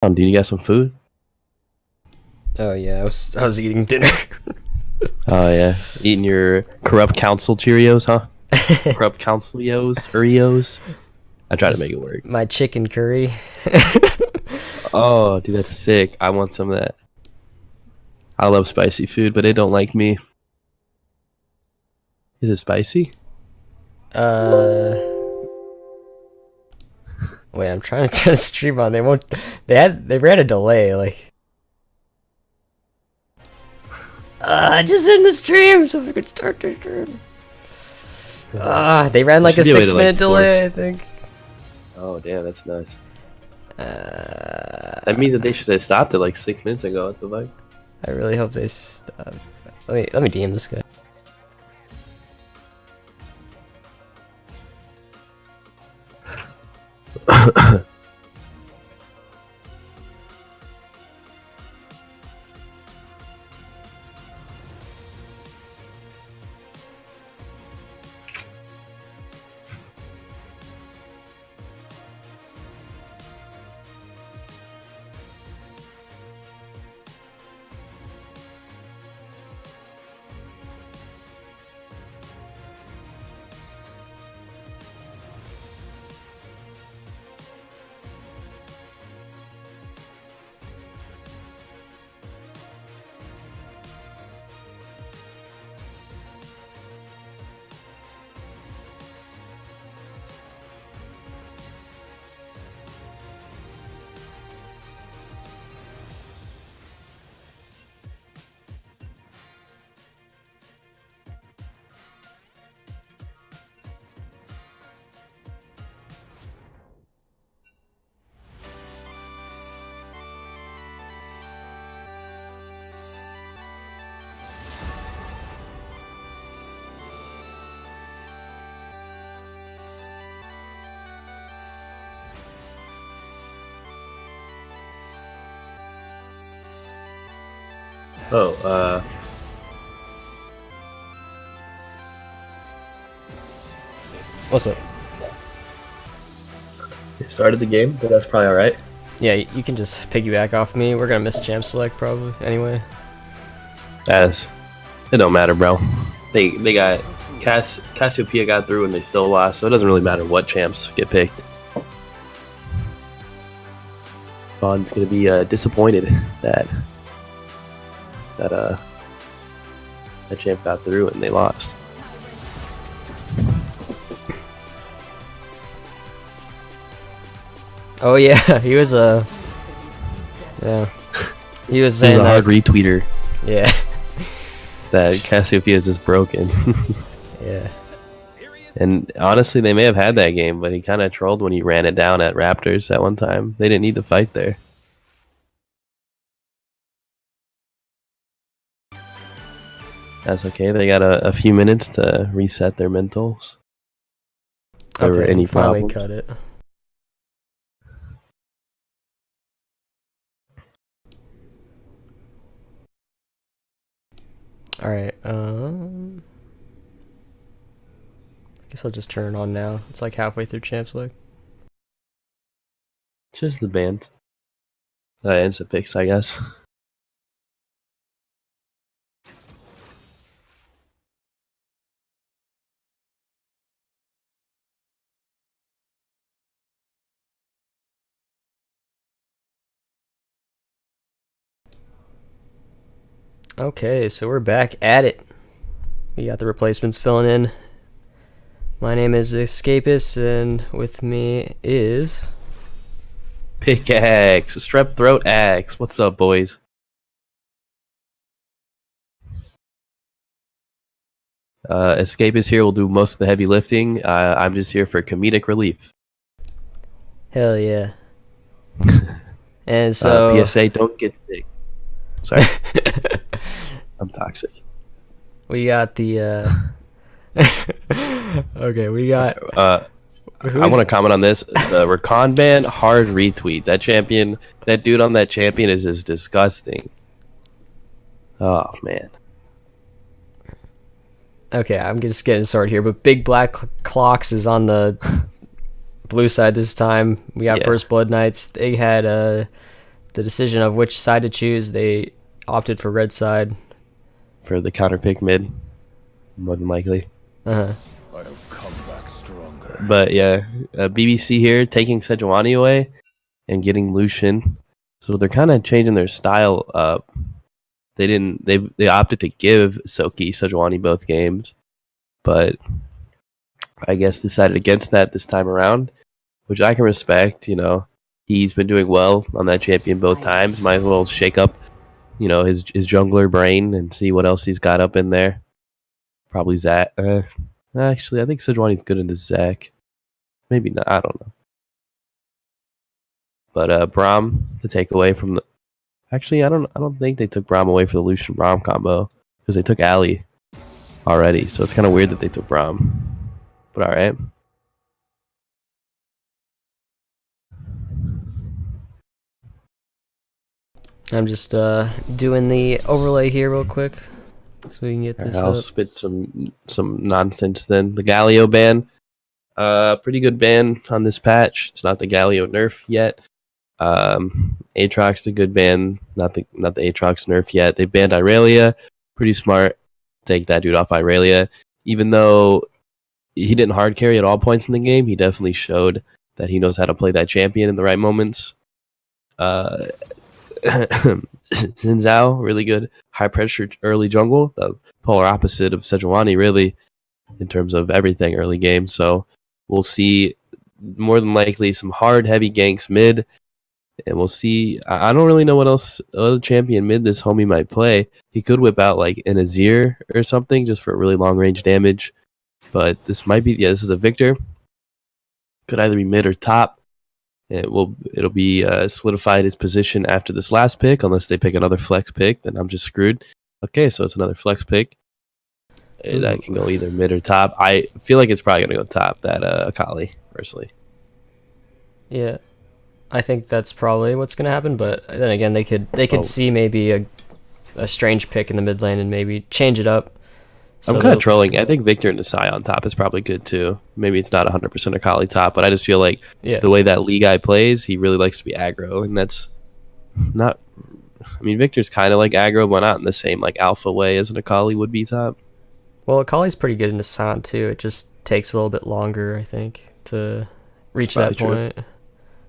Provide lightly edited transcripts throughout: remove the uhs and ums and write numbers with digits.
Dude, you got some food? Oh yeah, I was eating dinner. Oh yeah, eating your corrupt council Cheerios, huh? Corrupt councilios, Oreos. I try to Just make it work. my chicken curry. Oh, dude, that's sick. I want some of that. I love spicy food, but it don't like me. Is it spicy? uh, wait, I'm trying to turn the stream on. They won't. They ran a delay. Like, just in the stream so we could start the stream. They ran There like should a be a way to 6 minute like delay, force. I think. Oh damn, that's nice. Uh, That means that they should have stopped it like 6 minutes ago. What the fuck? I really hope they stop. Let me DM this guy. Oh, What's up? you started the game, but that's probably all right. Yeah, you can just piggyback off me. We're gonna miss champ select probably anyway. As it don't matter, bro. They got Cassiopeia got through and they still lost, so it doesn't really matter what champs get picked. Bond's gonna be disappointed that that champ got through and they lost. Oh yeah, he was yeah, he was He's saying a hard that. retweeter Yeah, that Cassiopeia is just broken. yeah. And honestly, they may have had that game, but he kind of trolled when he ran it down at Raptors at one time. They didn't need to fight there. That's okay. They got a few minutes to reset their mentals. If there were Okay, any finally problems. cut it. All right. I guess I'll just turn it on now. It's like halfway through champ select. Just the band. Instant picks, I guess. Okay, so we're back at it. We got the replacements filling in. My name is Escapist, and with me is... Pickaxe, strep throat axe. What's up, boys? Escape is here. We'll do most of the heavy lifting. I'm just here for comedic relief. Hell yeah. And so... PSA, don't get sick. Sorry, I'm toxic. we got the... okay, we got... I want to comment on this. The Rakan ban, hard retweet. That dude on that champion is just disgusting. Oh, man. Okay, I'm just getting started here, but Big Black Clocks is on the blue side this time. We got Yeah. First Blood Knights. They had the decision of which side to choose, they opted for red side. For the counter pick mid, more than likely. Uh-huh. I'll come back stronger. But yeah, BBC here taking Sejuani away and getting Lucian. So they're kind of changing their style up. They opted to give Soki Sejuani both games, but I guess decided against that this time around, which I can respect. He's been doing well on that champion both times. Might as well shake up, his jungler brain and see what else he's got up in there. Probably Zac. Actually, I think Sejuani's good into Zac. Maybe not. I don't know. But Braum to take away from the. Actually, I don't think they took Braum away for the Lucian Braum combo because they took Ali already. So it's kind of weird that they took Braum. But all right. I'm just doing the overlay here real quick so we can get this I'll up. spit some nonsense then. The Galio ban. Pretty good ban on this patch. It's not the Galio nerf yet. Aatrox a good ban. Not the Aatrox nerf yet. They banned Irelia. Pretty smart. Take that dude off Irelia. Even though he didn't hard carry at all points in the game, he definitely showed that he knows how to play that champion in the right moments. Xin Zhao, really good high pressure early jungle, the polar opposite of Sejuani, really, in terms of everything early game. So we'll see more than likely some hard, heavy ganks mid, and we'll see. I don't really know what else other champion mid this homie might play. He could whip out like an Azir or something just for really long range damage, but this might be, this is a Victor. Could either be mid or top. It'll be solidified his position after this last pick, unless they pick another flex pick. Then I'm just screwed. Okay, so it's another flex pick. That can go either mid or top. I feel like it's probably gonna go top. That Akali, personally. Yeah, I think that's probably what's gonna happen. But then again, they could see maybe a strange pick in the mid lane and maybe change it up. So I'm kind of trolling. I think Victor and Nasai on top is probably good too. Maybe it's not 100% Akali top, but I just feel like the way that Lee guy plays, he really likes to be aggro, and that's not. I mean, Victor's kind of like aggro, but not in the same like alpha way as an Akali would be top. Well, Akali's pretty good in Nasai too. It just takes a little bit longer, I think, to reach that point. True.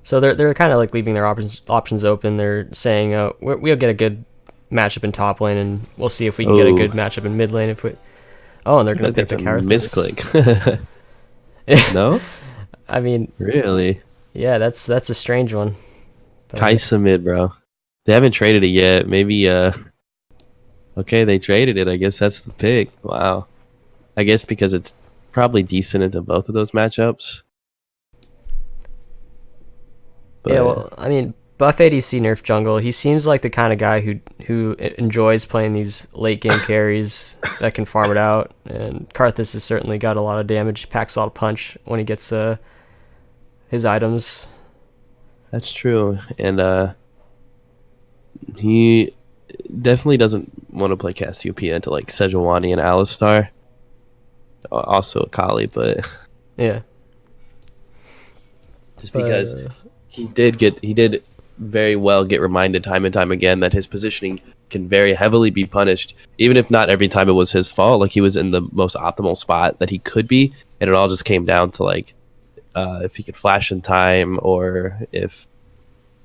So they're kind of like leaving their options open. They're saying, we'll get a good matchup in top lane, and we'll see if we can get a good matchup in mid lane if we. Oh, and they're going to pick the Karthus. Misclick. No? I mean... Really? Yeah, that's a strange one. Kai'Sa mid, bro. They haven't traded it yet. Maybe, okay, they traded it. I guess that's the pick. Wow. I guess because it's probably decent into both of those matchups. But, yeah, well, I mean... Buff ADC nerf jungle. He seems like the kind of guy who enjoys playing these late game carries that can farm it out. And Karthus has certainly got a lot of damage, packs a lot of punch when he gets his items. That's true, and he definitely doesn't want to play Cassiopeia into like Sejuani and Alistar. Also Akali, but yeah, just because he did very well get reminded time and time again that his positioning can very heavily be punished, even if not every time it was his fault. Like, he was in the most optimal spot that he could be, and it all just came down to like if he could flash in time, or if,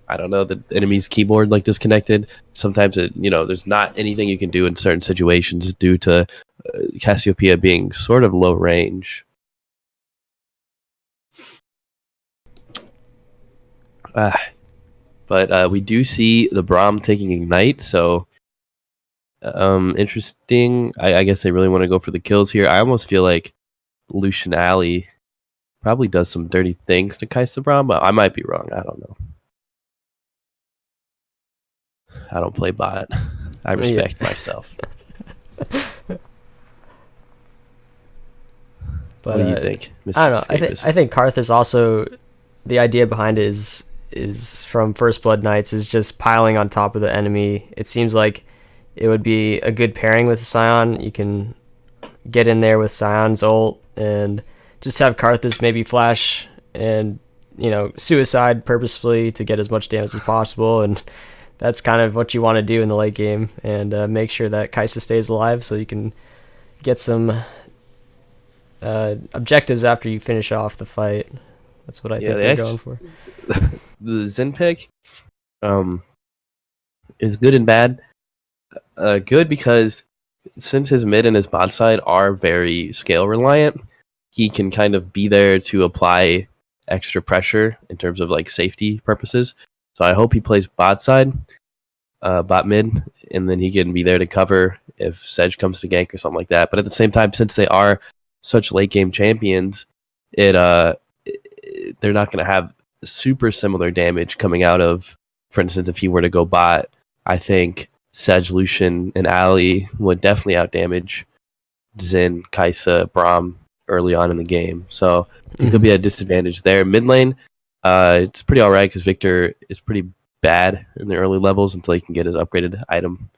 I don't know, the enemy's keyboard like disconnected. Sometimes there's not anything you can do in certain situations due to Cassiopeia being sort of low range. But we do see the Braum taking Ignite, so interesting. I guess they really want to go for the kills here. I almost feel like Lucian Ali probably does some dirty things to Kai'Sa Braum, but I might be wrong. I don't know. I don't play bot. I respect myself. But what do you think, Mr. I don't know. I think Karthus also, the idea behind it is from First Blood Knights, is just piling on top of the enemy. It seems like it would be a good pairing with Sion. You can get in there with Sion's ult and just have Karthus maybe flash and suicide purposefully to get as much damage as possible, and that's kind of what you want to do in the late game, and make sure that Kai'Sa stays alive so you can get some objectives after you finish off the fight. That's what I think they're going for. The Zen pick is good and bad. Good because since his mid and his bot side are very scale reliant, he can kind of be there to apply extra pressure in terms of like safety purposes. So I hope he plays bot side, bot mid, and then he can be there to cover if Sedge comes to gank or something like that. But at the same time, since they are such late game champions, they're not going to have super similar damage coming out of, for instance, if he were to go bot, I think Sedge, Lucian, and Ali would definitely outdamage Xin, Kai'Sa, Braum early on in the game. So it could be a disadvantage there. Mid lane, it's pretty alright because Victor is pretty bad in the early levels until he can get his upgraded item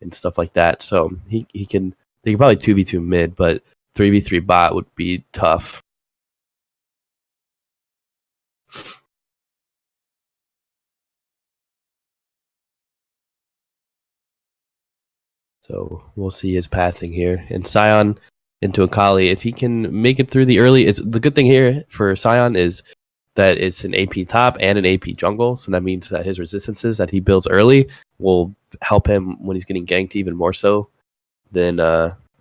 and stuff like that. So they can probably 2v2 mid, but 3v3 bot would be tough. So we'll see his pathing here. And Sion into Akali, if he can make it through the early, it's the good thing here for Sion is that it's an AP top and an AP jungle. So that means that his resistances that he builds early will help him when he's getting ganked even more so than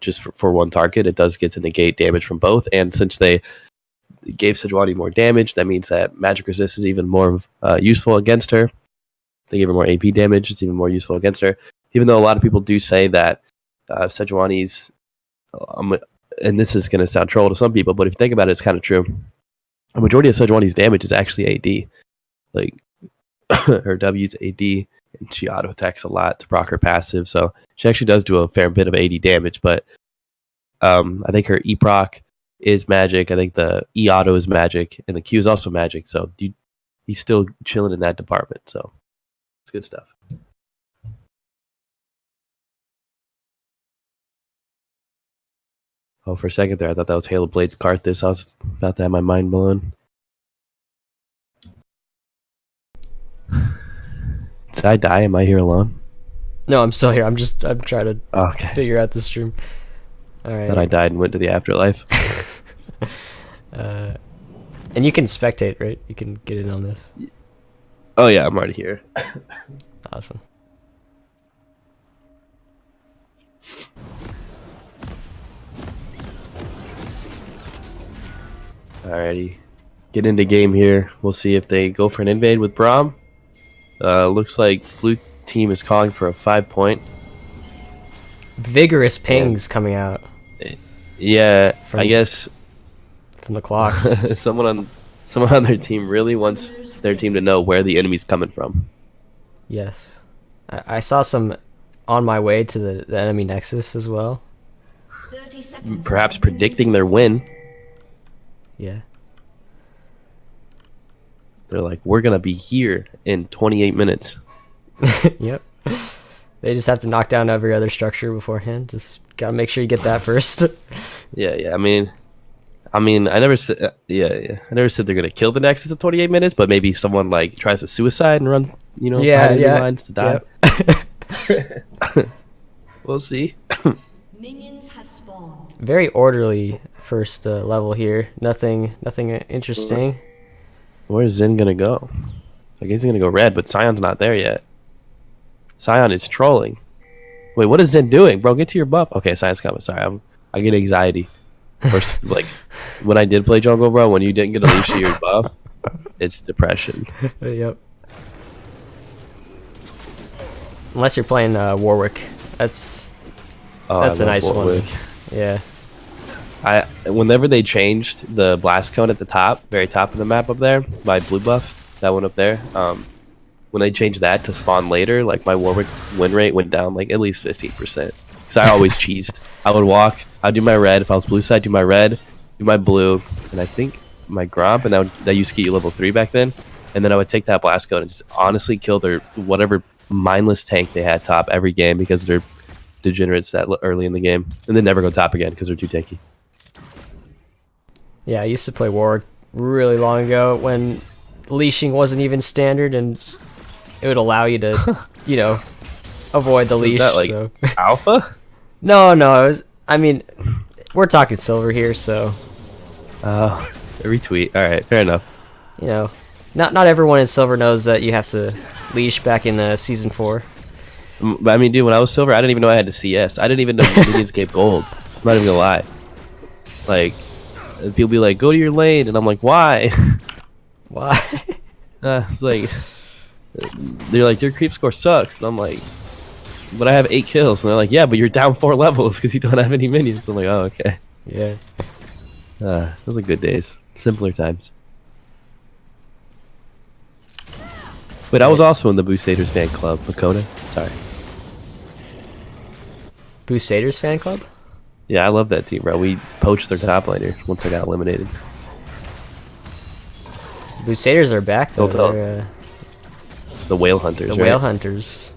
just for one target. It does get to negate damage from both. And since they gave Sejuani more damage, that means that magic resist is even more useful against her. They gave her more AP damage, it's even more useful against her. Even though a lot of people do say that Sejuani's, and this is going to sound troll to some people, but if you think about it, it's kind of true. A majority of Sejuani's damage is actually AD. Like, her W's AD, and she auto-attacks a lot to proc her passive, so she actually does do a fair bit of AD damage, but I think her E-proc is magic, I think the E-auto is magic, and the Q is also magic, so he's still chilling in that department, so it's good stuff. Oh, for a second there, I thought that was Halo Blade's Karthus. I was about to have my mind blown. Did I die? Am I here alone? No, I'm still here. I'm trying to figure out the stream. All right. Thought I died and went to the afterlife. And you can spectate, right? You can get in on this. Oh yeah, I'm already here. Awesome. Alrighty, get into game here. We'll see if they go for an invade with Braum. Looks like blue team is calling for a 5-point. Vigorous pings coming out. Yeah, I guess from the clocks. someone on their team really wants their team to know where the enemy's coming from. Yes, I saw some on my way to the enemy nexus as well. Perhaps predicting their win. Yeah. They're like, we're going to be here in 28 minutes. Yep. They just have to knock down every other structure beforehand. Just got to make sure you get that first. Yeah. I mean, I never said, I never said they're going to kill the Nexus in 28 minutes, but maybe someone like tries to suicide and runs, behind the lines to die. Yep. We'll see. Minions have spawned. Very orderly first level here. Nothing interesting. Where's Zen gonna go? I guess he's gonna go red, but Sion's not there yet. Sion is trolling. Wait, what is Zen doing, bro? Get to your buff. Okay, Sion's coming. Sorry, I get anxiety. First, like when I did play jungle, bro, when you didn't get Alicia your buff, it's depression. Yep. Unless you're playing Warwick, that's a nice Warwick. One. Yeah. Whenever they changed the blast cone at the top, very top of the map up there, by blue buff, that one up there, when they changed that to spawn later, like my Warwick win rate went down like at least 15%. Because I always cheesed. I would walk, I'd do my red, if I was blue side, do my red, do my blue, and I think my Gromp, and that used to get you level 3 back then, and then I would take that blast cone and just honestly kill their whatever mindless tank they had top every game because they're degenerates that early in the game, and then never go top again because they're too tanky. Yeah, I used to play Warwick really long ago when leashing wasn't even standard, and it would allow you to, you know, avoid the leash. Is that like so. alpha? No, it was. I mean, we're talking silver here, so. Retweet. All right, fair enough. You know, not everyone in silver knows that you have to leash back in the season 4. But I mean, dude, when I was silver, I didn't even know I had to CS. I didn't even know minions gave gold. I'm not even gonna lie. Like, people be like, "Go to your lane," and I'm like, "Why?" Why? It's like they're like, "Your creep score sucks," and I'm like, "But I have 8 kills," and they're like, "Yeah, but you're down 4 levels because you don't have any minions." I'm like, "Oh, okay." Yeah. Those are good days. Simpler times. But I was also in the Boostaders fan club, Makoto. Sorry. Boostaders fan club? Yeah, I love that team, bro. We poached their top laner once they got eliminated. Boostaders are back, though. Don't tell us. The Whale Hunters, The right? Whale Hunters.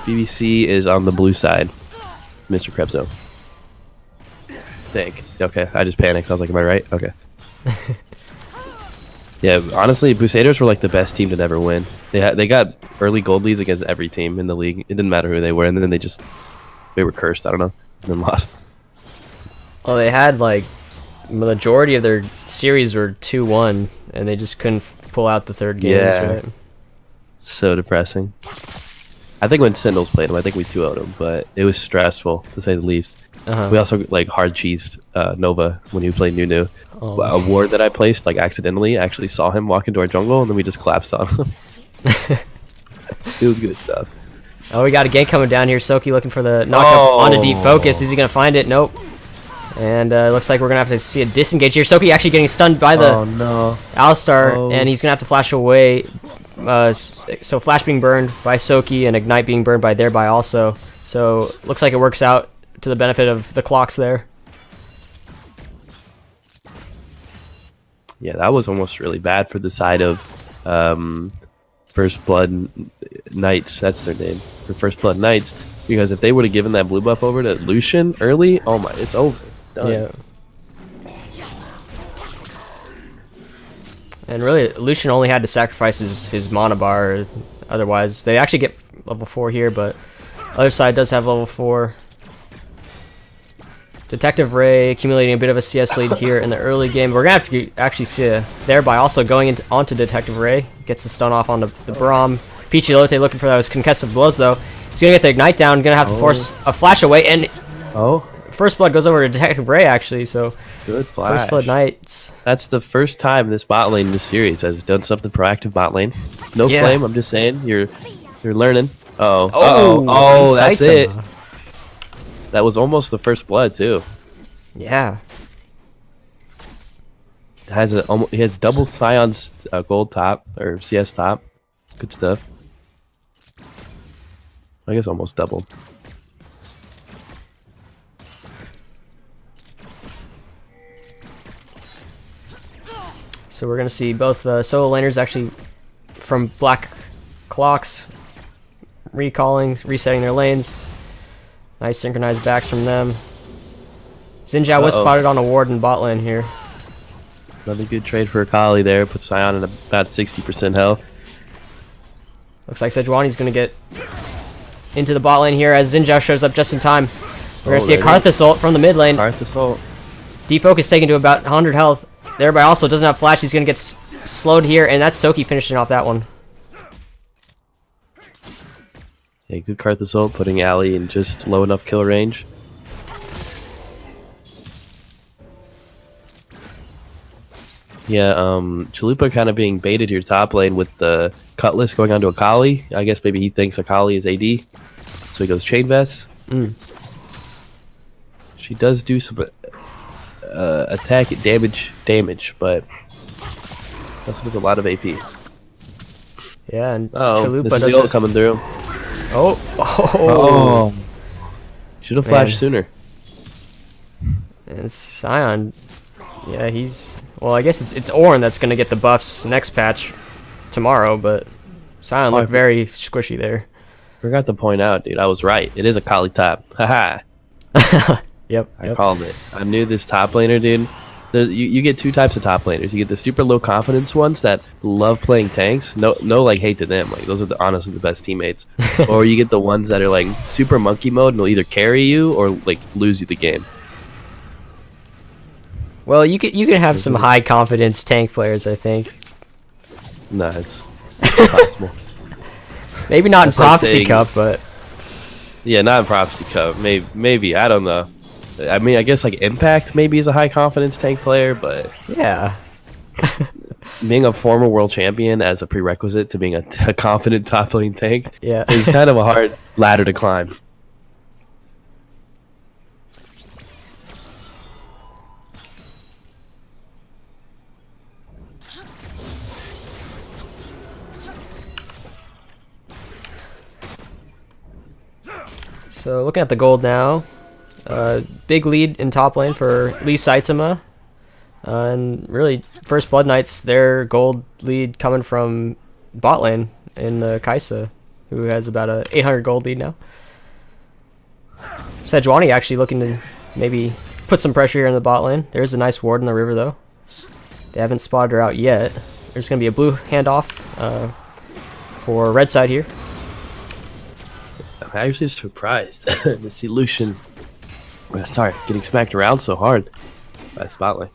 BBC is on the blue side. Mr. Krebso. Think. Okay, I just panicked. I was like, am I right? Okay. Yeah, honestly, Boostaders were like the best team to never win. They got early gold leads against every team in the league. It didn't matter who they were, and then they were cursed. I don't know, and then lost. Well, they had like majority of their series were 2-1, and they just couldn't pull out the third game. Yeah. Right? So depressing. I think when Sentinels played them, I think we 2-0'd them, but it was stressful to say the least. We also like hard cheesed Nova when he played Nunu. Oh. A ward that I placed like accidentally, I actually saw him walk into our jungle, and then we just collapsed on him. It was good stuff. Oh, we got a gank coming down here. Soki looking for the knockup onto deep focus. Is he gonna find it? Nope. And looks like we're gonna have to see a disengage here. Soki actually getting stunned by the Alistar, and he's gonna have to flash away. So flash being burned by Soki and ignite being burned by thereby also. So looks like it works out to the benefit of the clocks there. Yeah, that was almost really bad for the side of First Blood Knights. That's their name. For First Blood Knights. Because if they would have given that blue buff over to Lucian early, oh my, it's over. Done. Yeah. And really, Lucian only had to sacrifice his mana bar. Otherwise, they actually get level 4 here, but other side does have level 4. Detective Ray accumulating a bit of a CS lead here in the early game. We're going to have to actually see thereby also going onto Detective Ray. Gets the stun off onto the Braum. Peachy Lotte looking for those concussive blows, though. He's going to get the ignite down. Going to have to force a flash away. And First Blood goes over to Detective Ray, actually. So good flash. First Blood Knights. That's the first time this bot lane in this series has done something proactive bot lane. No flame, I'm just saying. You're learning. Oh, that's it. That was almost the First Blood too. Yeah. He has double Scion's gold top or CS top. Good stuff. I guess almost double. So we're gonna see both solo laners actually from Black Clocks resetting their lanes. Nice synchronized backs from them. Zinjao was spotted on a ward in bot lane here. Another good trade for Akali there. Puts Scion at about 60% health. Looks like Sejuani's going to get into the bot lane here as Zinjao shows up just in time. We're going to see a Karthus ult from the mid lane. Karthus ult. Defocus taken to about 100 health. Thereby also doesn't have flash. He's going to get slowed here, and that's Soki finishing off that one. Yeah, good Karthus ult, putting Ali in just low enough kill range. Yeah, Chalupa kind of being baited here top lane with the Cutlass going onto Akali. I guess maybe he thinks Akali is AD, so he goes Chain Vest. She does do some attack damage, but also does a lot of AP. Yeah, and Chalupa this is the ult coming through. Should have flashed sooner. And Scion, yeah, he's... Well, I guess it's Ornn that's going to get the buffs next patch tomorrow, but Scion looked very squishy there. Forgot to point out, dude, I was right. It is a Kali top. Haha. Yep. I called it. I knew this top laner, dude. You get two types of top laners. You get the super low confidence ones that love playing tanks. No like hate to them. Like those are honestly the best teammates. Or you get the ones that are like super monkey mode and will either carry you or like lose you the game. Well, you can have some high confidence tank players, I think. No, it's possible. Maybe not in That's like Prophecy saying- Cup, but Yeah, not in Prophecy Cup. Maybe I don't know. I mean, I guess like Impact maybe is a high confidence tank player, but yeah. being a former world champion as a prerequisite to being a confident top lane tank Yeah. is kind of a hard ladder to climb. So looking at the gold now, big lead in top lane for Lee Saitama, and really First Blood Knights, their gold lead coming from bot lane in the Kaisa, who has about a 800 gold lead now. Sejuani actually looking to maybe put some pressure here in the bot lane. There's a nice ward in the river though. They haven't spotted her out yet. There's going to be a blue handoff for red side here. I'm actually surprised to see Lucian. Sorry, getting smacked around so hard by Spotlight.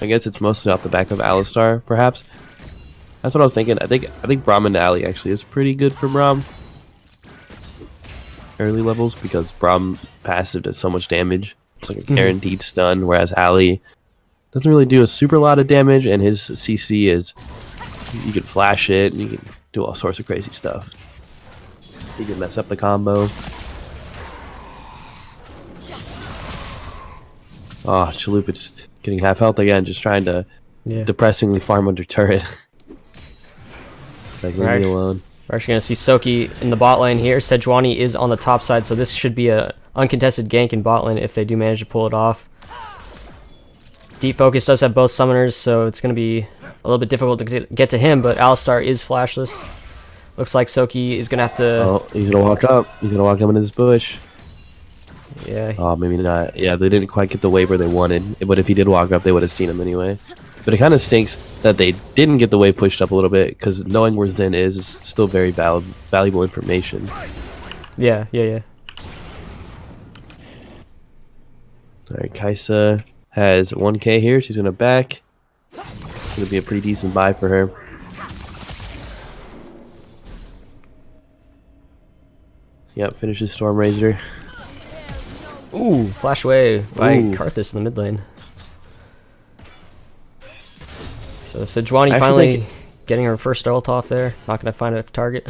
I guess it's mostly off the back of Alistar, perhaps. That's what I was thinking. I think Braum into Ali actually is pretty good for Braum. Early levels, because Braum passive does so much damage. It's like a guaranteed stun, whereas Ali doesn't really do a super lot of damage, and his CC is you can flash it, and you can do all sorts of crazy stuff. You can mess up the combo. Oh, Chalupa just getting half health again, just trying to depressingly farm under turret. Like, leave me alone. We're actually going to see Soki in the bot lane here. Sejuani is on the top side, so this should be a uncontested gank in bot lane if they do manage to pull it off. Deep Focus does have both summoners, so it's going to be a little bit difficult to get to him, but Alistar is flashless. Looks like Soki is going to have to... Oh, he's going to walk up. He's going to walk up into this bush. Yeah. Oh, maybe not. Yeah, they didn't quite get the wave where they wanted, but if he did walk up, they would have seen him anyway. But it kind of stinks that they didn't get the wave pushed up a little bit, because knowing where Zen is still very valuable information. Yeah. Alright, Kaisa has 1k here. She's going to back. It's going to be a pretty decent buy for her. Yep, finishes Storm Razor. Ooh, flash away by Ooh. Karthus in the mid lane. So Sejuani I finally getting her first ult off there. Not going to find a target.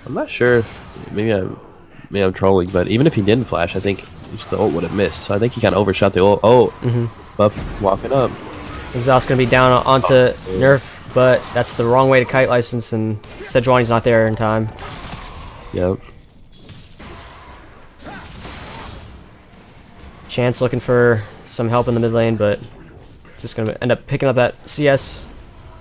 I'm not sure. Maybe I'm trolling, but even if he didn't flash, I think the ult would have missed. So I think he kind of overshot the ult. Oh, Buff walking up. Exhaust going to be down onto Nerf, but that's the wrong way to kite license, and Sejuani's not there in time. Yep. Chance looking for some help in the mid lane, but just going to end up picking up that CS.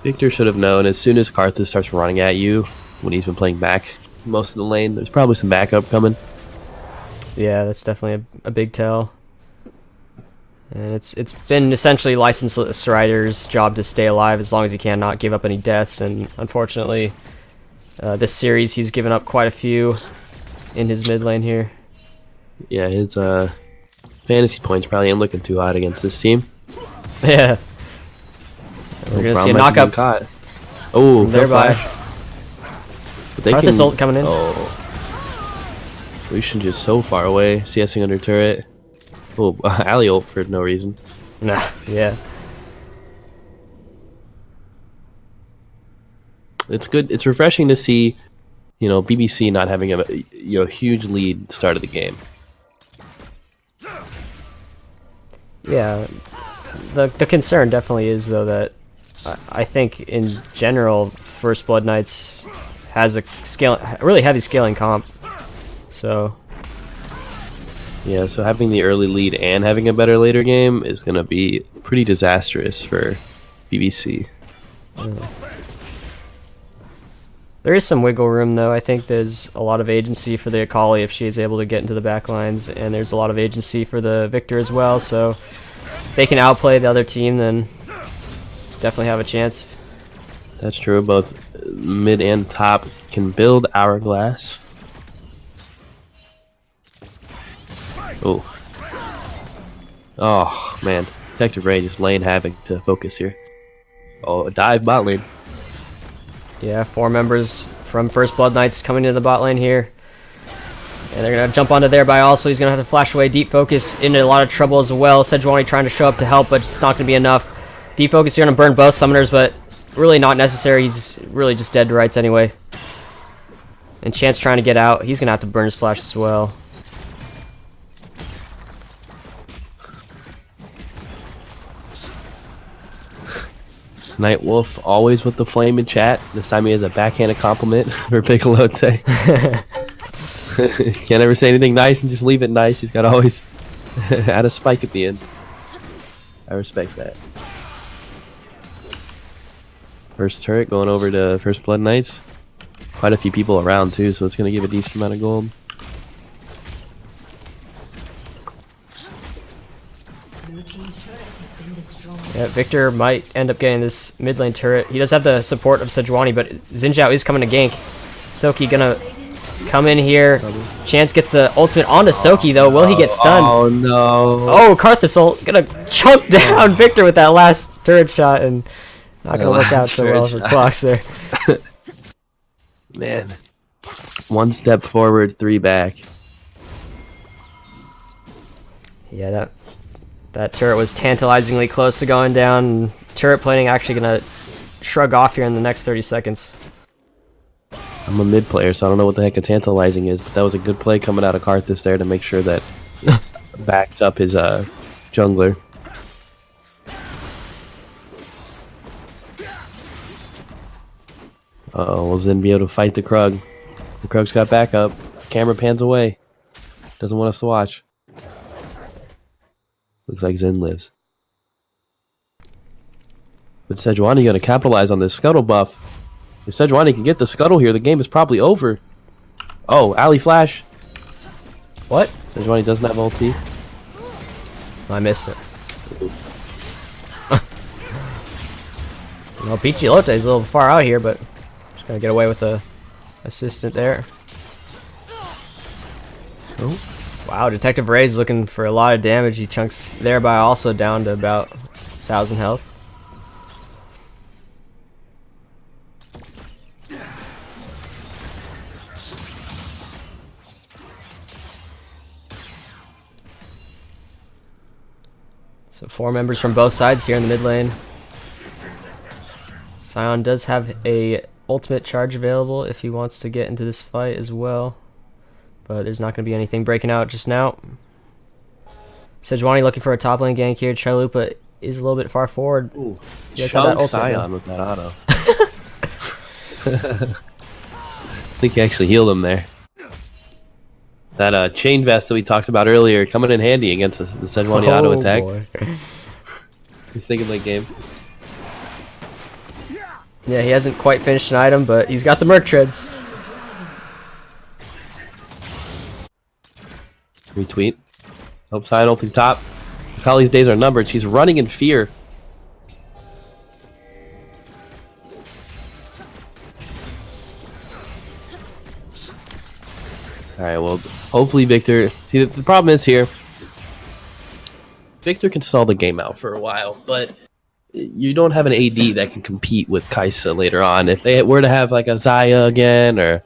Victor should have known as soon as Karthus starts running at you, when he's been playing back most of the lane, there's probably some backup coming. Yeah, that's definitely a big tell. And it's been essentially licenseless Rider's job to stay alive as long as he can, not give up any deaths, and unfortunately this series he's given up quite a few in his mid lane here. Yeah, his fantasy points probably ain't looking too hot against this team. Yeah. We're going to see a knockup. Oh, thereby. But they Karthus ult coming in. Oh. Lucian just so far away, CSing under turret. Oh, alley ult for no reason. Nah, yeah. It's good. It's refreshing to see, BBC not having a huge lead start of the game. Yeah. The concern definitely is though that I think in general First Blood Knights has a really heavy scaling comp. So yeah, so having the early lead and having a better later game is going to be pretty disastrous for BBC. There is some wiggle room, though. I think there's a lot of agency for the Akali if she is able to get into the back lines, and there's a lot of agency for the Victor as well, so if they can outplay the other team, then definitely have a chance. That's true. Both mid and top can build Hourglass. Oh. Oh, man. Detective Ray just laying havoc to focus here. Oh, a dive bot lane. Yeah, 4 members from First Blood Knights coming into the bot lane here. And they're going to jump onto thereby also. He's going to have to flash away. Deep Focus into a lot of trouble as well. Sejuani trying to show up to help, but it's not going to be enough. Deep Focus here going to burn both summoners, but really not necessary. He's really just dead to rights anyway. And Chance trying to get out. He's going to have to burn his flash as well. Nightwolf always with the flame in chat. This time he has a backhanded compliment for Piccolote. Can't ever say anything nice and just leave it nice. He's got to always add a spike at the end. I respect that. First turret going over to First Blood Knights. Quite a few people around too, so it's going to give a decent amount of gold. Yeah, Victor might end up getting this mid lane turret. He does have the support of Sejuani, but Xin Zhao is coming to gank. Soki gonna come in here. Chance gets the ultimate onto Soki though. Will he get stunned? Oh no. Oh, Karthus gonna chunk down Victor with that last turret shot, and not gonna work out so well for Clocks there. Man. 1 step forward, 3 back. Yeah, that turret was tantalizingly close to going down. And turret plating actually gonna shrug off here in the next 30 seconds. I'm a mid player, so I don't know what the heck a tantalizing is, but that was a good play coming out of Karthus there to make sure that backed up his jungler. Uh-oh, will Zen be able to fight the Krug? The Krug's got backup. Camera pans away. Doesn't want us to watch. Looks like Zen lives. But Sejuani going to capitalize on this scuttle buff. If Sejuani can get the scuttle here, the game is probably over. Oh, alley flash. What? Sejuani doesn't have ulti. I missed it. Well, Peachy Lotte is a little far out here, but just gonna get away with the assistant there. Oh. Wow, Detective Ray's looking for a lot of damage. He chunks thereby also down to about 1,000 health. So 4 members from both sides here in the mid lane. Sion does have a ultimate charge available if he wants to get into this fight as well. But there's not going to be anything breaking out just now. Sejuani looking for a top lane gank here. Chalupa is a little bit far forward. Ooh, Chunk Sion with that auto. I think he actually healed him there. That chain vest that we talked about earlier coming in handy against the Sejuani auto attack. He's thinking late game. Yeah, he hasn't quite finished an item, but he's got the Merc Treads. Retweet. Hope Sion ulting top. Akali's days are numbered. She's running in fear. Alright, well, hopefully Victor... See, the problem is here, Victor can stall the game out for a while, but you don't have an AD that can compete with Kai'Sa later on. If they were to have, like, a Xayah again, or...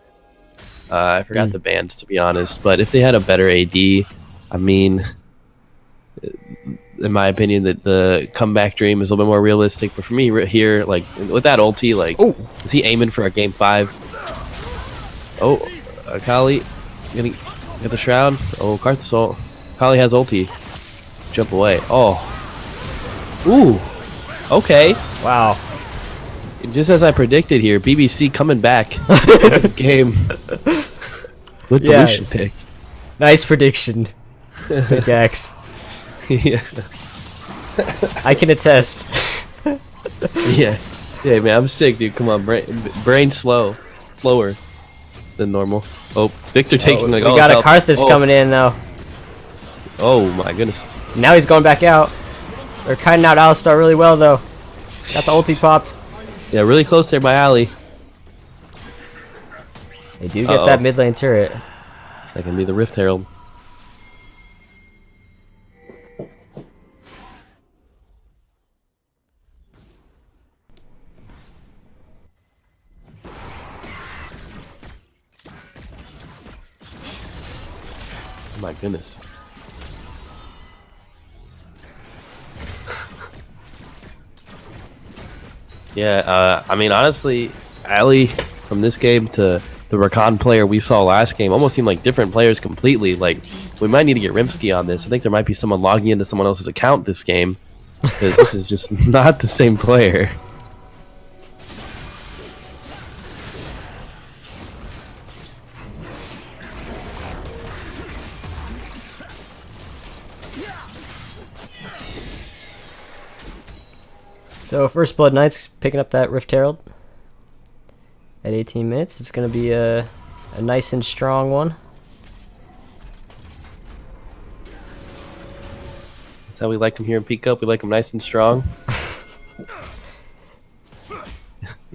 I forgot the bands, to be honest, but if they had a better AD, I mean... In my opinion, that the comeback dream is a little bit more realistic, but for me, here, like, with that ulti, like, is he aiming for a game 5? Oh, Akali... Gonna get the shroud. Oh, Karthus ult. Akali has ulti. Jump away. Oh. Ooh. Okay. Wow. Just as I predicted here, BBC coming back in the game with the Lucian pick. Nice prediction. Pickaxe. Yeah. I can attest. Yeah. Yeah, man, I'm sick, dude. Come on, brain slow. slower than normal. Oh, Victor taking like all we got his a health. Karthus coming in though. Oh my goodness. Now he's going back out. They're kiting out Alistar really well though. He's got the ulti popped. Yeah, really close there by Ali. They do get that mid lane turret. That can be the Rift Herald. Oh my goodness. Yeah, I mean, honestly, Ali from this game to the Rakan player we saw last game almost seemed like different players completely. Like, we might need to get Rimsky on this. I think there might be someone logging into someone else's account this game, because this is just not the same player. So First Blood Knights picking up that Rift Herald at 18 minutes. It's going to be a nice and strong one. That's how we like them here in Peak Up. We like them nice and strong.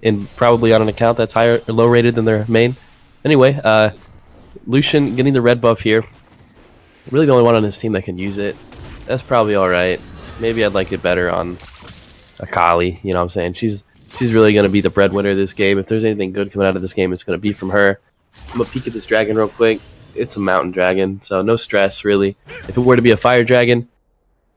And probably on an account that's higher or low rated than their main. Anyway, Lucian getting the red buff here. Really the only one on his team that can use it. That's probably alright. Maybe I'd like it better on Akali, you know what I'm saying? She's really going to be the breadwinner of this game. If there's anything good coming out of this game, it's going to be from her. I'm going to peek at this dragon real quick. It's a mountain dragon, so no stress, really. If it were to be a fire dragon,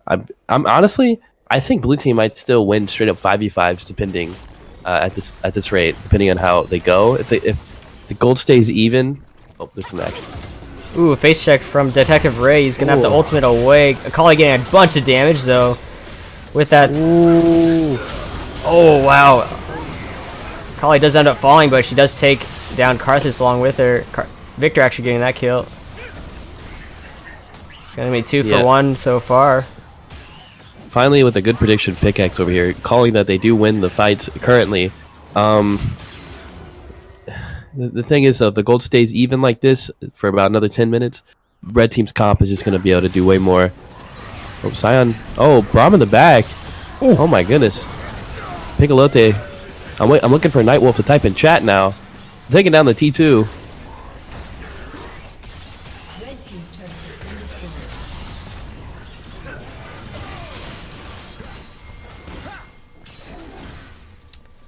I'm honestly, I think blue team might still win straight up 5v5s depending at this rate, depending on how they go. If the gold stays even, oh, there's some action. Ooh, face check from Detective Ray. He's going to have to ultimate away. Akali getting a bunch of damage, though. With that. Ooh. Oh, wow. Akali does end up falling, but she does take down Karthus along with her. Victor actually getting that kill. It's going to be 2 for 1 so far. Finally, with a good prediction pickaxe over here, calling that they do win the fights currently. The thing is, though, if the gold stays even like this for about another 10 minutes, red team's comp is just going to be able to do way more. Oh, Sion. Oh, Braum in the back. Ooh. Oh, my goodness. Piccolote. I'm looking for Nightwolf to type in chat now. Taking down the T2. Red team's turret has been destroyed.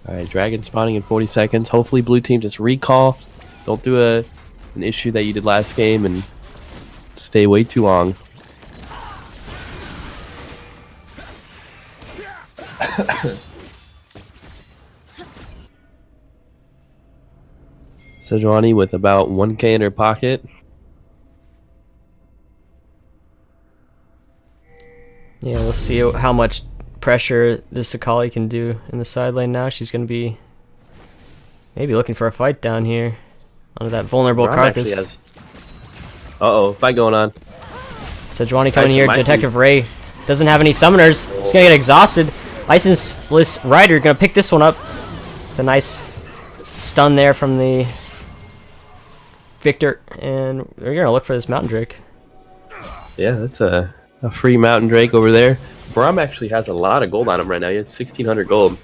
Alright, dragon spawning in 40 seconds. Hopefully blue team just recall. Don't do an issue that you did last game and stay way too long. Sejuani with about 1k in her pocket. Yeah, we'll see how much pressure this Akali can do in the side lane now. She's going to be maybe looking for a fight down here under that vulnerable Karthus. Uh-oh, fight going on. Sejuani coming here. Detective Ray doesn't have any summoners. He's going to get exhausted. Licenseless Rider going to pick this one up. It's a nice stun there from the Victor, and we're going to look for this Mountain Drake. Yeah, that's a free Mountain Drake over there. Braum actually has a lot of gold on him right now. He has 1,600 gold.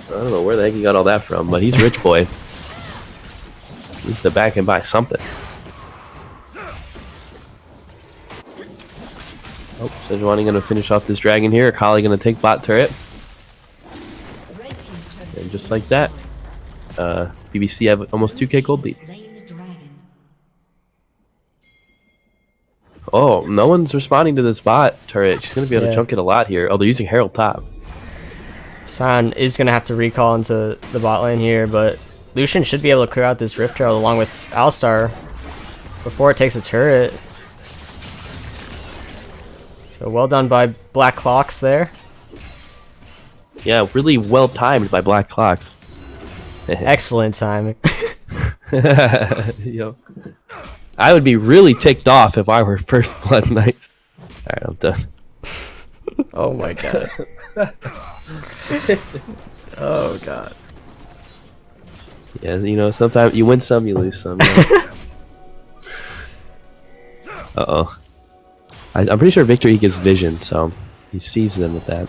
I don't know where the heck he got all that from, but he's rich boy. He needs to back and buy something. Oh, Sejuani going to finish off this dragon here. Akali going to take bot turret. And just like that, BBC have almost 2k gold lead. Oh, no one's responding to this bot turret. She's going to be able to chunk it a lot here. Oh, they're using Herald top. San is going to have to recall into the bot lane here, but Lucian should be able to clear out this Rift Herald along with Alistar before it takes a turret. So well done by Black Clocks there. Yeah, really well timed by Black Clocks. Excellent timing. Yo. I would be really ticked off if I were First Blood Knights. Alright, I'm done. Oh my god. Oh god. Yeah, you know, sometimes you win some, you lose some. Uh-oh. I'm pretty sure Victor, he gives vision, so he sees them with that.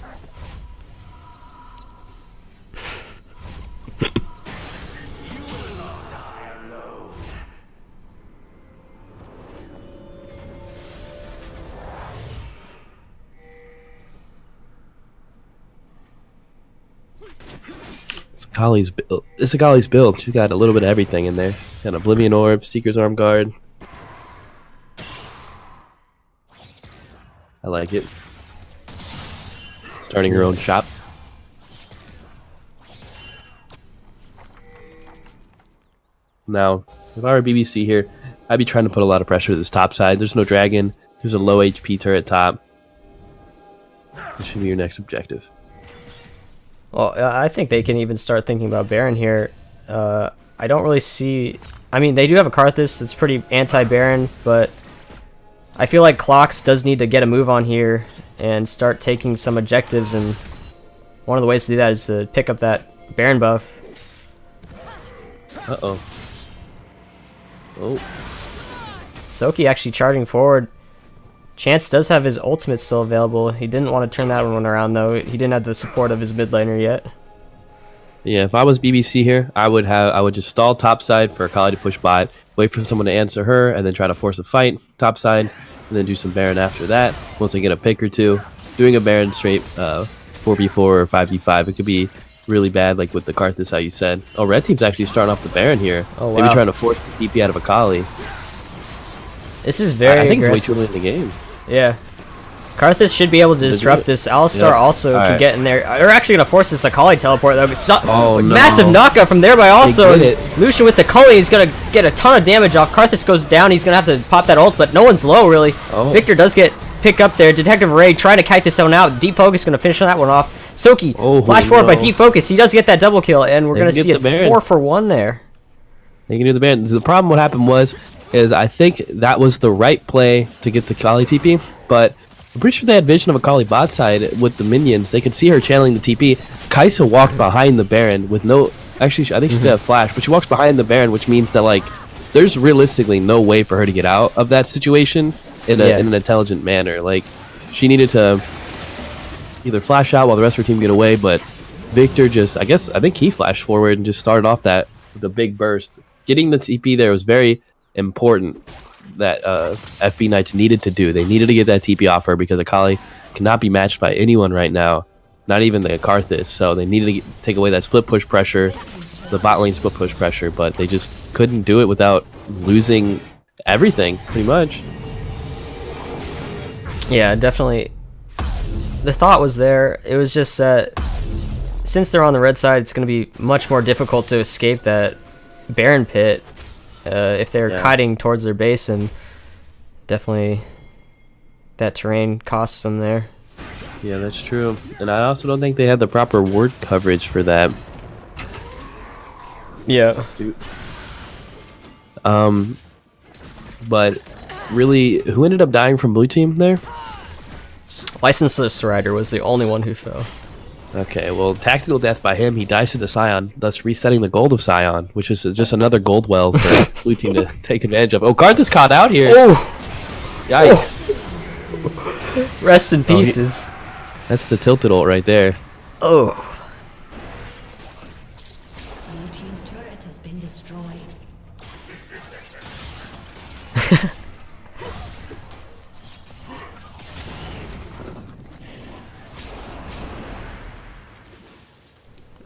It's Akali's build. She got a little bit of everything in there. Got an Oblivion Orb, Seeker's Arm Guard. I like it. Starting her own shop. Now, if I were BBC here, I'd be trying to put a lot of pressure to this top side. There's no dragon. There's a low HP turret top. This should be your next objective. Well, I think they can even start thinking about Baron here. I don't really see... I mean, they do have a Karthus that's pretty anti-Baron, but I feel like Clocks does need to get a move on here and start taking some objectives, and one of the ways to do that is to pick up that Baron buff. Uh-oh. Oh. Soki actually charging forward. Chance does have his ultimate still available. He didn't want to turn that one around, though. He didn't have the support of his mid laner yet. Yeah, if I was BBC here, I would just stall topside for Akali to push bot, wait for someone to answer her, and then try to force a fight topside, and then do some Baron after that. Once they get a pick or two, doing a Baron straight 4v4 or 5v5, it could be really bad, like with the Karthus, how you said. Oh, red team's actually starting off the Baron here. Oh, wow. Maybe trying to force the TP out of Akali. This is very I think aggressive. it's way too early in the game. Yeah. Karthus should be able to disrupt this. Alistar also can get in there. They're actually going to force this Akali teleport, though. Oh, no. Massive knockout from there by also. Lucian with the Cully is going to get a ton of damage off. Karthus goes down. He's going to have to pop that ult, but no one's low, really. Oh. Victor does get picked up there. Detective Ray trying to kite this one out. Deep Focus going to finish that one off. Soki, flash forward by Deep Focus. He does get that double kill, and we're going to see a 4-for-1 there. They can do the Baron. The problem what happened is I think that was the right play to get the Akali TP, but I'm pretty sure they had vision of Akali bot side with the minions. They could see her channeling the TP. Kaisa walked behind the Baron with no... Actually, I think she did have flash, but she walks behind the Baron, which means that, like, there's realistically no way for her to get out of that situation in an intelligent manner. Like, she needed to either flash out while the rest of her team get away, but Victor just... I think he flashed forward and just started off that with a big burst. Getting the TP there was very important that FB Knights needed to do. They needed to get that TP off her because Akali cannot be matched by anyone right now, not even the Karthus. So they needed to take away that split push pressure, the bot lane split push pressure, but they just couldn't do it without losing everything, pretty much. Yeah, definitely. The thought was there. It was just that since they're on the red side, it's going to be much more difficult to escape that Baron pit. If they're kiting towards their base, and definitely that terrain costs them there. Yeah, that's true. And I also don't think they had the proper ward coverage for that. Yeah. But really, who ended up dying from blue team there? Licenseless Rider was the only one who fell. Okay, well, tactical death by him. He dies to the Scion, thus resetting the gold of Scion, which is just another gold well for blue team to take advantage of. Oh, Karthus caught out here. Oh! Yikes. Oh. Rest in pieces. That's the tilted ult right there. Oh. Blue team's turret has been destroyed.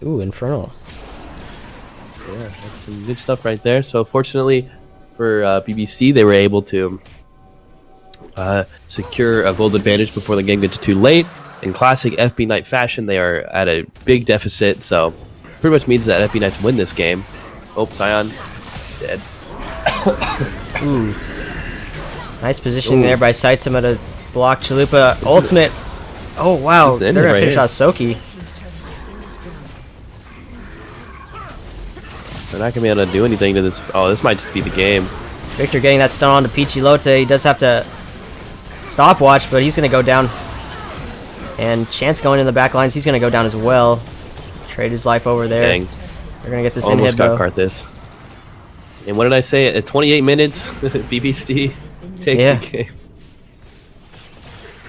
Ooh, Infernal. Yeah, that's some good stuff right there. So fortunately for BBC, they were able to secure a gold advantage before the game gets too late. In classic FB Knight fashion, they are at a big deficit, so pretty much means that FB Knights win this game. Oh, Scion dead. Ooh. Nice positioning there by Saitama to block Chalupa. Ultimate. Oh, wow. They're going to finish out Soki. They're not going to be able to do anything to this. Oh, this might just be the game. Victor getting that stun onto Peachy Lotte. He does have to stopwatch, but he's going to go down. And Chance going in the back lines. He's going to go down as well. Trade his life over there. Dang. They're gonna get this Almost inhib got though. Karthus. And what did I say? At 28 minutes, BBC takes Yeah. the game.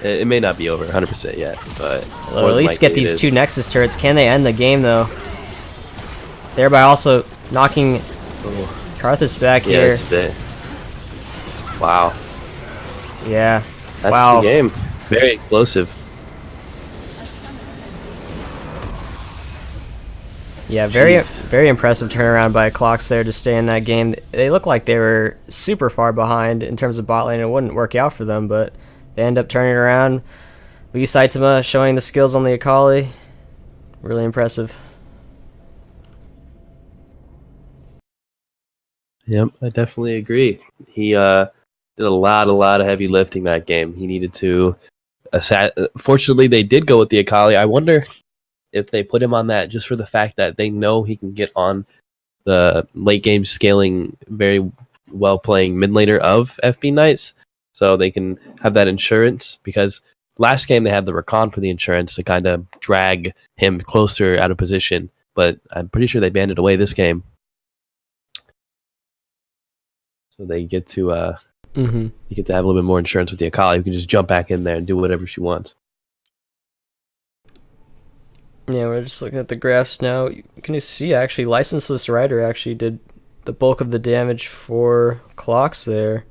It may not be over 100% yet, but Well, at least get these 2 Nexus turrets. Can they end the game though? Thereby also knocking Karthus back Yeah, here. this is it. Wow. Yeah. That's Wow. the game. Very explosive. Yeah, very Jeez. very impressive turnaround by Clocks there to stay in that game. They looked like they were super far behind in terms of bot lane. It wouldn't work out for them, but they end up turning it around. Lee Saitama showing the skills on the Akali. Really impressive. Yep, I definitely agree. He did a lot of heavy lifting that game. He needed to. Fortunately, they did go with the Akali. I wonder if they put him on that just for the fact that they know he can get on the late game scaling, very well playing mid laner of FB Knights, so they can have that insurance. Because last game they had the Rakan for the insurance to kind of drag him closer out of position, but I'm pretty sure they banned it away this game. So they get to you get to have a little bit more insurance with the Akali, who can just jump back in there and do whatever she wants. Yeah, we're just looking at the graphs now. You can see actually Licenseless Rider actually did the bulk of the damage for Clocks there.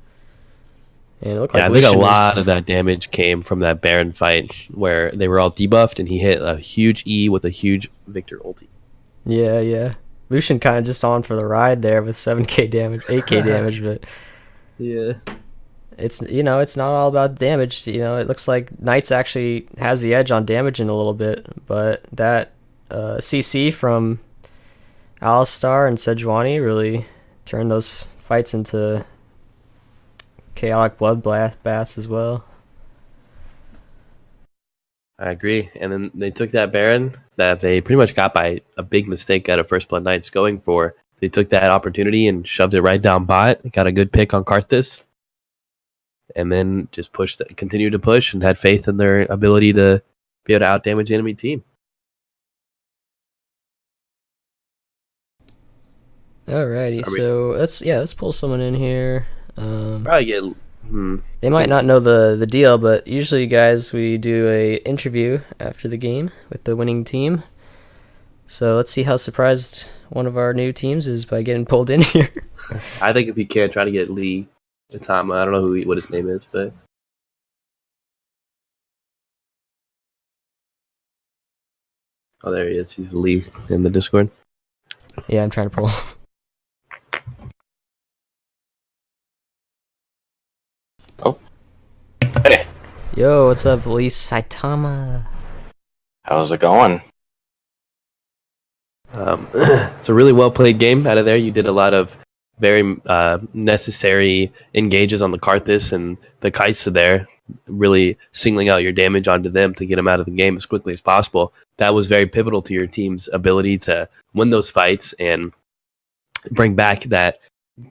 And it looked like I think a lot of that damage came from that Baron fight where they were all debuffed and he hit a huge E with a huge Victor ulti. Yeah. Lucian kind of just on for the ride there with 7k damage, 8k damage, but yeah. It's it's not all about damage. It looks like Knights actually has the edge on damage in a little bit, but that CC from Alistar and Sejuani really turned those fights into chaotic bloodbaths as well. I agree. And then they took that Baron that they pretty much got by a big mistake out of First Blood Knights going for. They took that opportunity and shoved it right down bot. Got a good pick on Karthus. And then just continued to push and had faith in their ability to be able to outdamage the enemy team. Alrighty, so let's pull someone in here. Probably get. They might not know the deal, but usually, guys, we do a interview after the game with the winning team. So let's see how surprised one of our new teams is by getting pulled in here. I think if we can, try to get Lee Itama. I don't know what his name is, but oh, there he is. He's Lee in the Discord. Yeah, I'm trying to pull. Oh, hey, Yo, what's up, Lee Saitama? how's it going? It's a really well played game out of there. You did a lot of very necessary engages on the Karthus and the Kaisa there, really singling out your damage onto them to get them out of the game as quickly as possible. That was very pivotal to your team's ability to win those fights and bring back that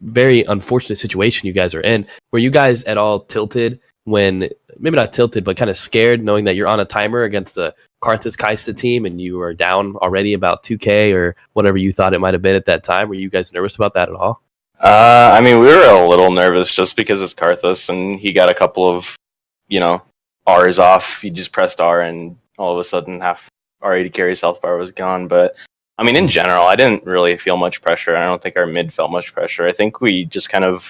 very unfortunate situation you guys are in. Were you guys at all tilted when, maybe not tilted, but kind of scared knowing that you're on a timer against the Karthus Kaista team and you were down already about 2k or whatever you thought it might have been at that time? Were you guys nervous about that at all? I mean, we were a little nervous just because it's Karthus and he got a couple of, R's off. He just pressed R and all of a sudden half our 80 carry's health bar was gone. But, I mean, in general, I didn't really feel much pressure. I don't think our mid felt much pressure. I think we just kind of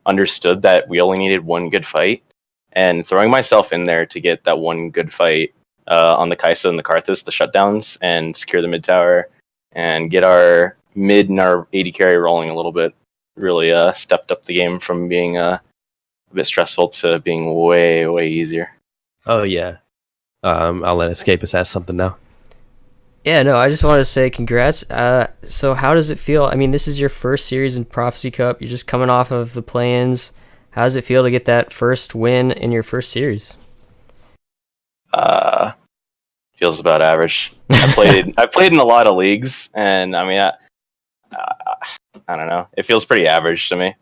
understood that we only needed one good fight. And throwing myself in there to get that one good fight on the Kaisa and the Karthus, the shutdowns, and secure the mid tower, and get our mid and our 80 carry rolling a little bit, really stepped up the game from being a bit stressful to being way, way easier. Oh, yeah. I'll let Escapist ask something now. Yeah, no, I just wanted to say congrats. So how does it feel? I mean, this is your first series in Prophecy Cup. You're just coming off of the play-ins. How does it feel to get that first win in your first series? Feels about average. I played in a lot of leagues, and I mean, I don't know. It feels pretty average to me.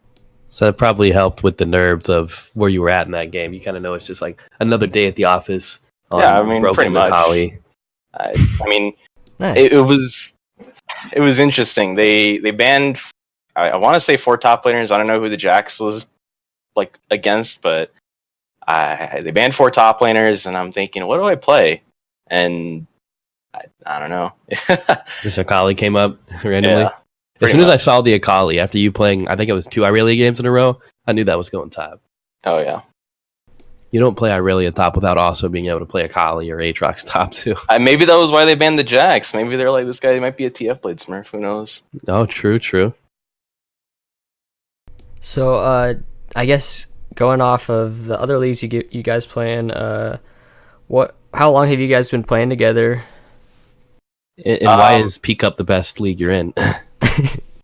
So that probably helped with the nerves of where you were at in that game. You kind of know it's just like another day at the office. Yeah, I mean, broken pretty much. Akali. I mean, Nice. it was. it was interesting. They banned, I want to say 4 top laners. I don't know who the Jax was like against, but they banned 4 top laners, and I'm thinking, what do I play? And I don't know. Just Akali came up randomly. Yeah, As soon much. as I saw the Akali after you playing, I think it was 2 Irelia games in a row, I knew that was going top. Oh yeah. You don't play Irelia top without also being able to play Akali or Aatrox top too. Maybe that was why they banned the Jax. Maybe they're like, this guy might be a TF Blade Smurf. Who knows? Oh, true. So, I guess going off of the other leagues you guys playing, how long have you guys been playing together? And why is Peak Up the best league you're in?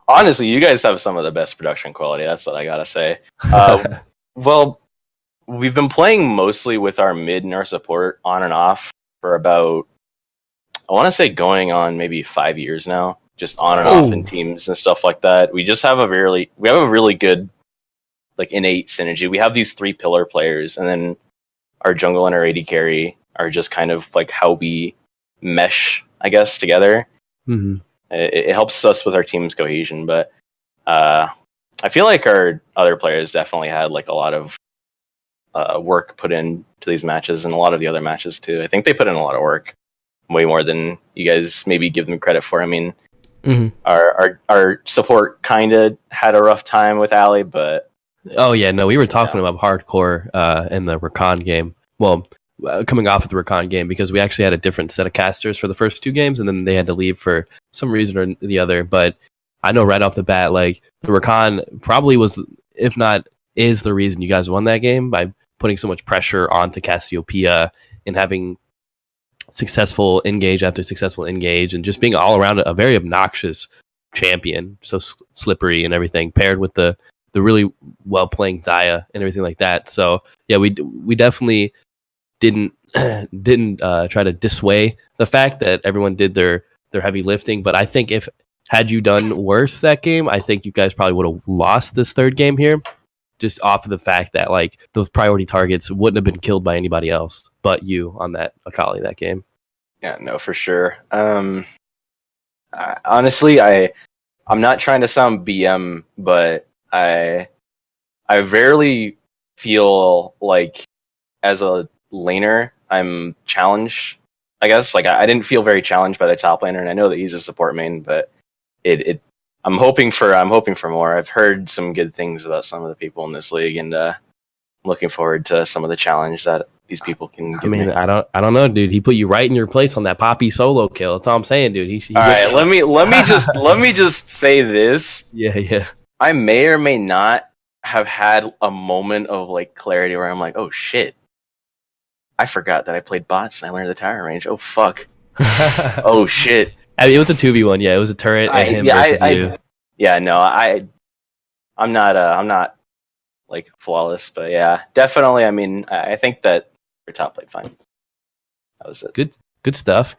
Honestly, you guys have some of the best production quality. That's what I gotta say. Well, we've been playing mostly with our mid and our support on and off for about, I want to say going on maybe 5 years now, just on and off in teams and stuff like that. We just have a really good like innate synergy. We have these 3 pillar players, and then our jungle and our AD carry are just kind of like how we mesh, I guess, together. Mm-hmm. It helps us with our team's cohesion, but I feel like our other players definitely had like a lot of work put in to these matches, and a lot of the other matches too. I think they put in a lot of work, way more than you guys maybe give them credit for. I mean, our support kind of had a rough time with Ali, but oh yeah, no, we were talking about hardcore in the Rakan game. Well, coming off of the Rakan game, because we actually had a different set of casters for the first 2 games, and then they had to leave for some reason or the other. But I know right off the bat, like the Rakan probably was, if not is the reason you guys won that game by putting so much pressure onto Cassiopeia and having successful engage after successful engage, and just being all around a very obnoxious champion, so slippery and everything, paired with the really well playing Zaya and everything like that. So yeah, we definitely didn't try to dissuade the fact that everyone did their heavy lifting. But I think had you done worse that game, I think you guys probably would have lost this 3rd game here, just off of the fact that like those priority targets wouldn't have been killed by anybody else but you on that Akali that game. Yeah, no, for sure. Honestly, I'm not trying to sound BM, but I rarely feel like as a laner I'm challenged. I guess like I didn't feel very challenged by the top laner, and I know that he's a support main, but I'm hoping for more. I've heard some good things about some of the people in this league, and I'm looking forward to some of the challenge that these people can give me. I don't know, dude. He put you right in your place on that Poppy solo kill. That's all I'm saying, dude. He all right, let me just say this. Yeah. I may or may not have had a moment of like clarity where I'm like, oh shit, I forgot that I played bots and I learned the tower range. Oh fuck. Oh shit. I mean, it was a 2v1. Yeah, it was a turret and him versus you. Yeah, no, I'm not like flawless, but yeah, definitely. I mean, I think that your top played fine. That was it. Good stuff.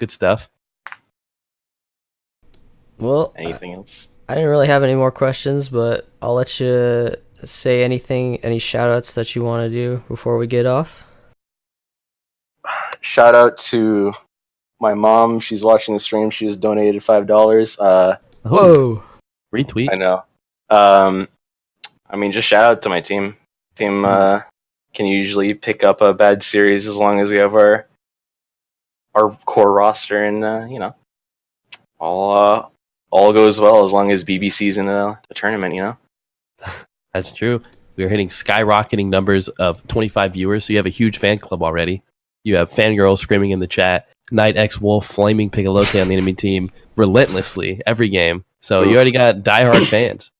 Well, anything else? I didn't really have any more questions, but I'll let you say any shout outs that you want to do before we get off. Shout out to my mom. She's watching the stream. She just donated $5. Whoa! Retweet. I know. I mean, just shout out to my team. Team can usually pick up a bad series as long as we have our core roster, and all goes well as long as BBC's in the tournament. You know. That's true. We are hitting skyrocketing numbers of 25 viewers, so you have a huge fan club already. You have fangirls screaming in the chat, Knight X Wolf flaming Pigalote on the enemy team relentlessly every game. So you already got diehard fans.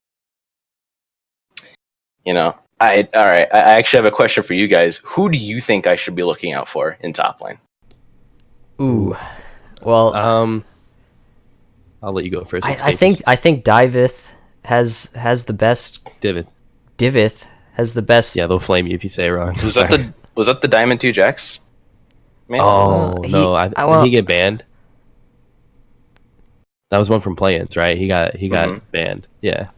You know, all right. I actually have a question for you guys. Who do you think I should be looking out for in top lane? Ooh, well, I'll let you go first. I think Divith has the best. Divith has the best. Yeah, they'll flame you if you say it wrong. Was that the Diamond 2 Jax? Man. Oh no! Did he get banned? That was one from play-ins, right? He got banned. Yeah.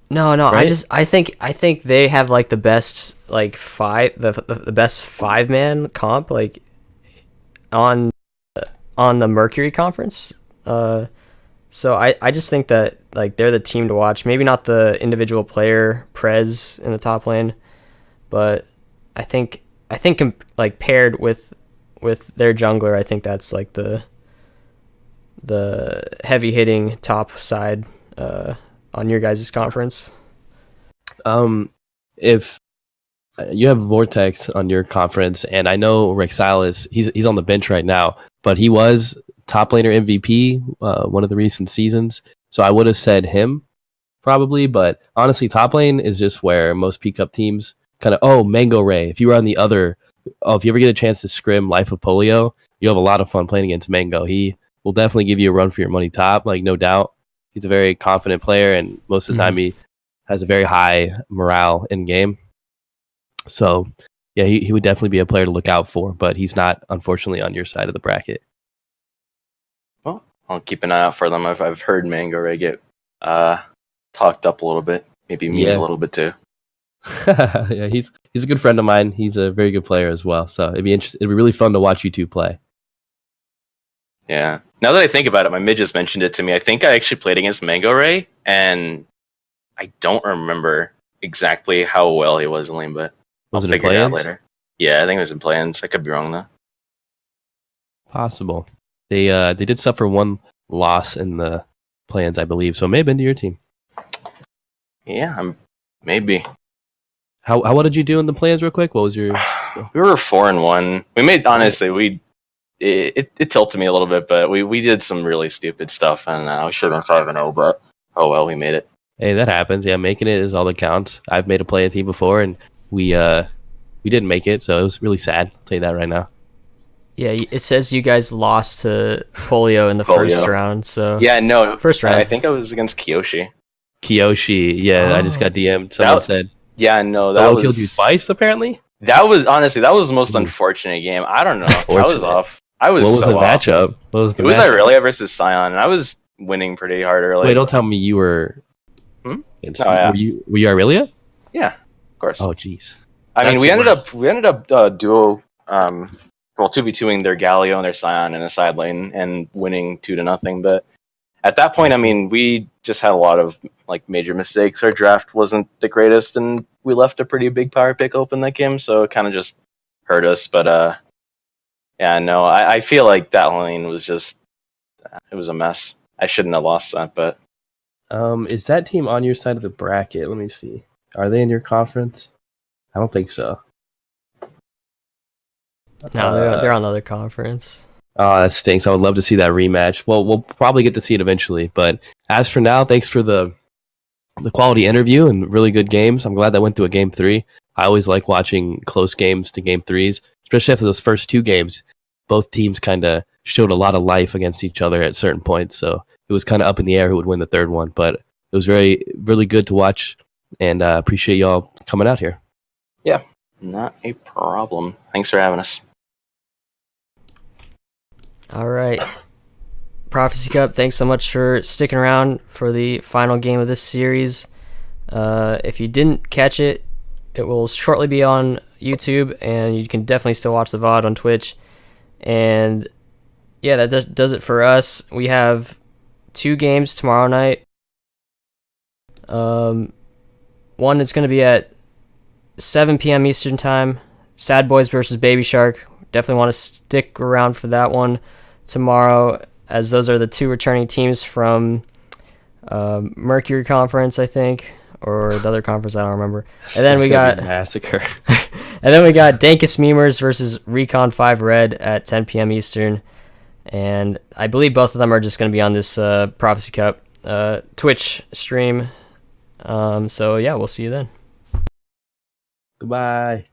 No. Right? I think they have like the best like the best 5-man comp like on the Mercury conference. So I just think that like they're the team to watch. Maybe not the individual player Prez in the top lane, but I think like paired with their jungler, I think that's like the heavy hitting top side on your guys' conference. If you have Vortex on your conference, and I know Rexalis, he's on the bench right now, but he was top laner MVP one of the recent seasons, so I would have said him probably. But honestly, top lane is just where most peak up teams kind of. Oh, Mango Ray. If you were on the other, if you ever get a chance to scrim Life of Polio, you have a lot of fun playing against Mango. He will definitely give you a run for your money top, like no doubt. He's a very confident player, and most of the time he has a very high morale in game. So, yeah, he would definitely be a player to look out for, but he's not, unfortunately, on your side of the bracket. Well, I'll keep an eye out for them. I've heard Mango Ray get talked up a little bit, maybe me a little bit too. Yeah, he's a good friend of mine. He's a very good player as well. So it'd be really fun to watch you two play. Yeah. Now that I think about it, my mid just mentioned it to me. I think I actually played against Mango Ray, and I don't remember exactly how well he was in lane, but I'll figure it out later. Yeah, I think it was in plans. I could be wrong though. Possible. They did suffer one loss in the plans, I believe. So it may have been to your team. Yeah, maybe. What did you do in the plans, real quick? What was your score? We were 4-1. We made it tilted me a little bit, but we did some really stupid stuff, and we should have been 5-0. But oh well, we made it. Hey, that happens. Yeah, making it is all that counts. I've made a play team before, and we didn't make it, so it was really sad. I'll tell you that right now. Yeah, it says you guys lost to Polio in the first round. So yeah, no, first round. I think I was against Kiyoshi. Yeah, I just got DM'd. Someone said, yeah, no, that was killed you twice. Apparently, that was the most unfortunate game. I don't know. I was off. What was the matchup? What was the matchup? It was Irelia versus Sion, and I was winning pretty hard early. Wait, don't tell me you were. Oh, yeah. Were you Irelia? Yeah, of course. Oh, jeez. I mean, we ended up duo 2v2ing their Galio and their Sion in a side lane and winning 2-0. But at that point, I mean, we just had a lot of like major mistakes. Our draft wasn't the greatest, and we left a pretty big power pick open that game, so it kind of just hurt us. But yeah, no, I feel like that lane was it was a mess. I shouldn't have lost that, but. Is that team on your side of the bracket? Let me see. Are they in your conference? I don't think so. No, they're on the other conference. Oh, that stinks. I would love to see that rematch. Well, we'll probably get to see it eventually. But as for now, thanks for the quality interview and really good games. I'm glad that went to a game 3. I always like watching close games to game 3s, especially after those first 2 games. Both teams kind of showed a lot of life against each other at certain points. So it was kind of up in the air who would win the third one. But it was really good to watch, and appreciate y'all coming out here. Yeah, not a problem. Thanks for having us. All right. Prophecy Cup, thanks so much for sticking around for the final game of this series. If you didn't catch it, it will shortly be on YouTube, and you can definitely still watch the VOD on Twitch. And yeah, that does it for us. We have 2 games tomorrow night. One is going to be at 7 p.m. Eastern Time. Sad Boys versus Baby Shark. Definitely want to stick around for that one tomorrow, as those are the 2 returning teams from Mercury Conference, I think, or the other conference, I don't remember. And then we got massacre. And then we got Dankus Memers versus Recon 5 Red at 10 p.m. Eastern. And I believe both of them are just going to be on this Prophecy Cup Twitch stream. So yeah, we'll see you then. Goodbye.